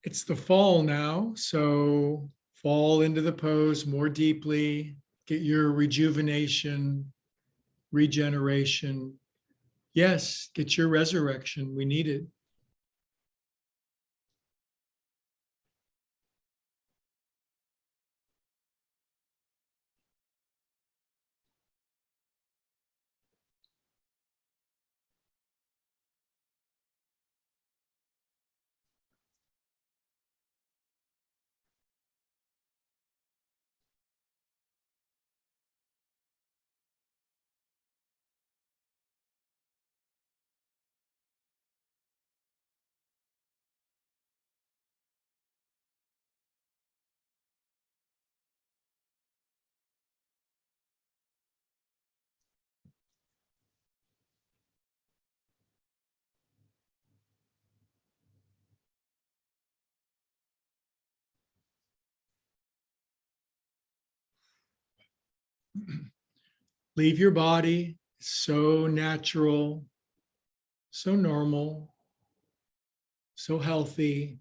It's the fall now, so fall into the pose more deeply, get your rejuvenation, regeneration. Yes, get your resurrection. We need it. Leave your body. It's so natural, so normal, so healthy.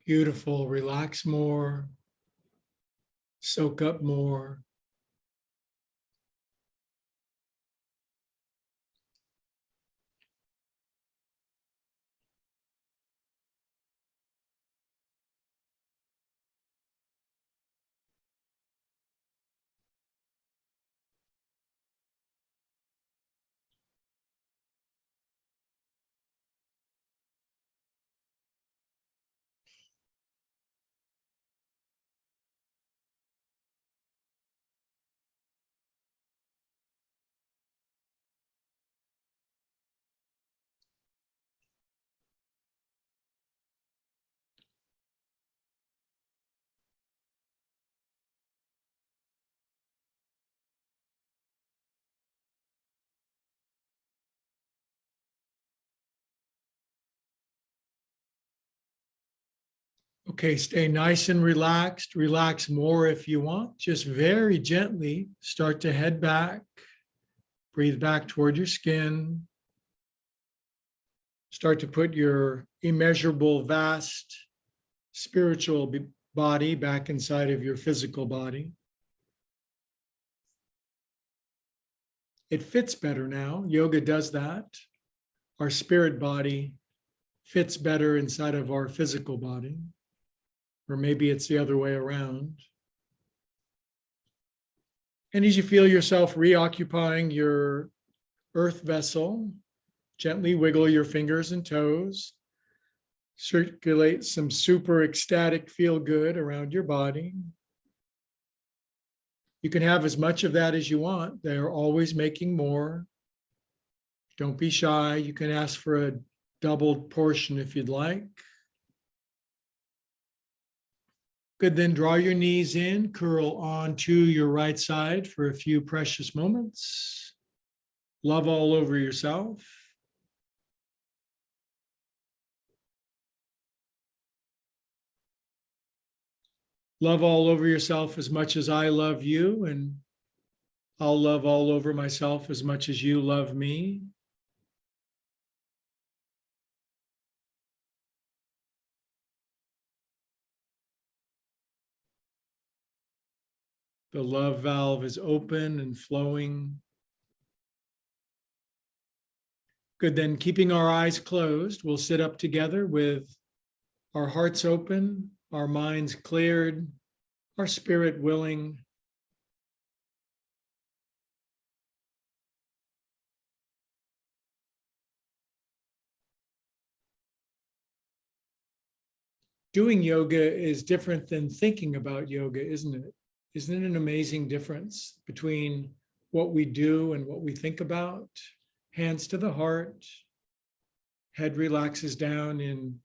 Beautiful. Relax more. Soak up more. Okay, stay nice and relaxed. Relax more if you want. Just very gently start to head back. Breathe back toward your skin. Start to put your immeasurable, vast spiritual body back inside of your physical body. It fits better now. Yoga does that. Our spirit body fits better inside of our physical body. Or maybe it's the other way around. And as you feel yourself reoccupying your earth vessel, gently wiggle your fingers and toes. Circulate some super ecstatic feel good around your body. You can have as much of that as you want. They're always making more. Don't be shy. You can ask for a doubled portion if you'd like. Good, then draw your knees in, curl onto your right side for a few precious moments. Love all over yourself. Love all over yourself as much as I love you, and I'll love all over myself as much as you love me. The love valve is open and flowing. Good, then keeping our eyes closed, we'll sit up together with our hearts open, our minds cleared, our spirit willing. Doing yoga is different than thinking about yoga, isn't it? Isn't it an amazing difference between what we do and what we think about? Hands to the heart, head relaxes down in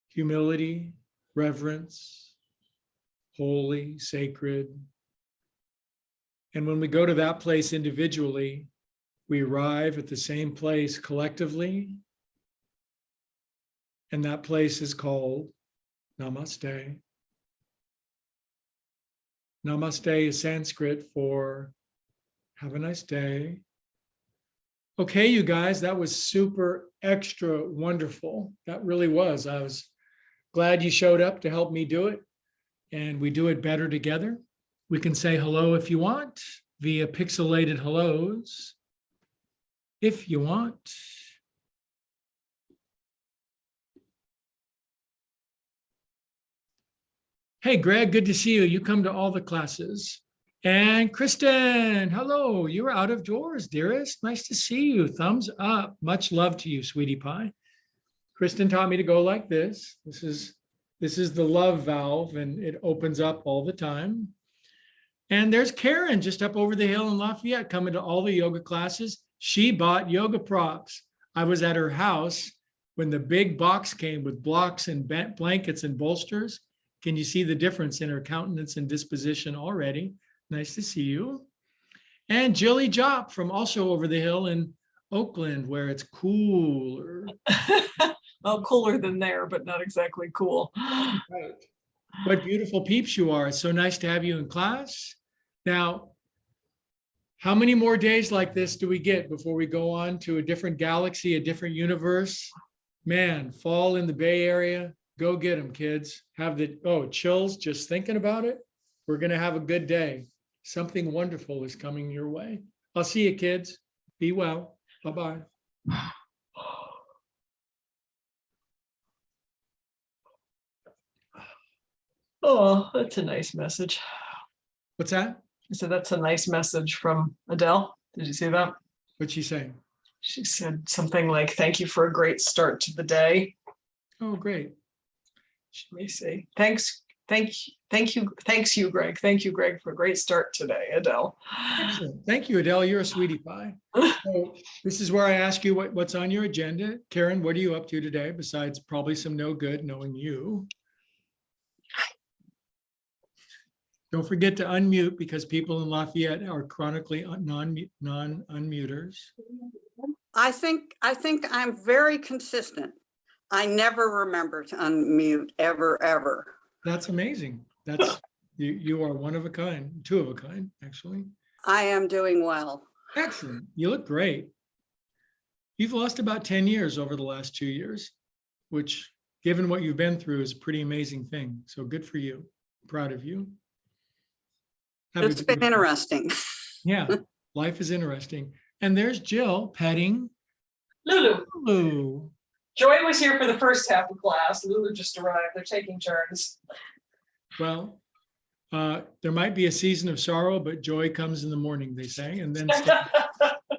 humility, reverence, holy, sacred. And when we go to that place individually, we arrive at the same place collectively. And that place is called Namaste. Namaste is Sanskrit for have a nice day. Okay, you guys, that was super extra wonderful. That really was. I was glad you showed up to help me do it, and we do it better together. We can say hello if you want via pixelated hellos if you want. Hey, Greg, good to see you. You come to all the classes. And Kristen, hello. You're out of doors, dearest. Nice to see you. Thumbs up. Much love to you, sweetie pie. Kristen taught me to go like this. This is the love valve, and it opens up all the time. And there's Karen just up over the hill in Lafayette coming to all the yoga classes. She bought yoga props. I was at her house when the big box came with blocks and blankets and bolsters. Can you see the difference in her countenance and disposition already? Nice to see you. And Jilly Jop from also over the hill in Oakland, where it's cooler. Well, cooler than there, but not exactly cool. Right. What beautiful peeps you are. It's so nice to have you in class. Now, how many more days like this do we get before we go on to a different galaxy, a different universe? Man, fall in the Bay Area, Go get them, kids. Have the, chills just thinking about it. We're going to have a good day. Something wonderful is coming your way. I'll see you, kids. Be well. Bye-bye. Oh, that's a nice message. What's that? I said, that's a nice message from Adele. Did you see that? What's she saying? She said something like, thank you for a great start to the day. Oh, great. Let me see. Thanks, you, Greg. Thank you, Greg, for a great start today, Adele. Excellent. Thank you, Adele. You're a sweetie pie. So this is where I ask you what's on your agenda. Karen, what are you up to today besides probably some no good knowing you? Don't forget to unmute because people in Lafayette are chronically non-unmuters. I think I'm very consistent. I never remember to unmute ever. That's amazing. That's you are one of a kind, two of a kind, actually. I am doing well. Excellent. You look great. You've lost about 10 years over the last 2 years, which given what you've been through is a pretty amazing thing. So good for you. Proud of you. It's been interesting. Yeah, life is interesting. And there's Jill petting Lulu. Lulu. Joy was here for the first half of class. Lulu just arrived. They're taking turns. Well, there might be a season of sorrow, but joy comes in the morning, they say, and then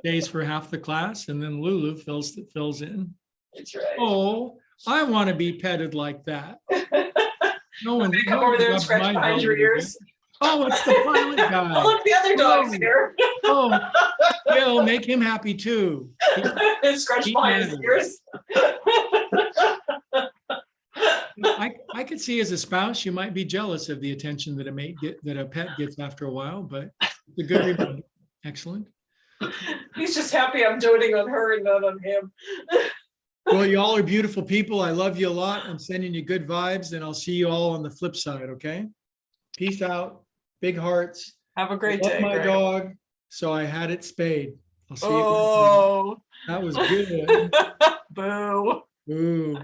stays for half the class, and then Lulu fills in. That's right. Oh, I want to be petted like that. No one Come over there and scratch behind your ears. Oh, it's the pilot guy. Oh, look, the other dog's Oh. here. Oh, Bill, make him happy too. Scratch behind his ears. I could see as a spouse, you might be jealous of the attention that a pet gets after a while, but it's a good reminder. Excellent. He's just happy I'm doting on her and not on him. Well, you all are beautiful people. I love you a lot. I'm sending you good vibes, and I'll see you all on the flip side, okay? Peace out. Big hearts. Have a great I love day. my Greg. dog, so I had it spayed. I'll see you. Oh, That was good. boo. Ooh.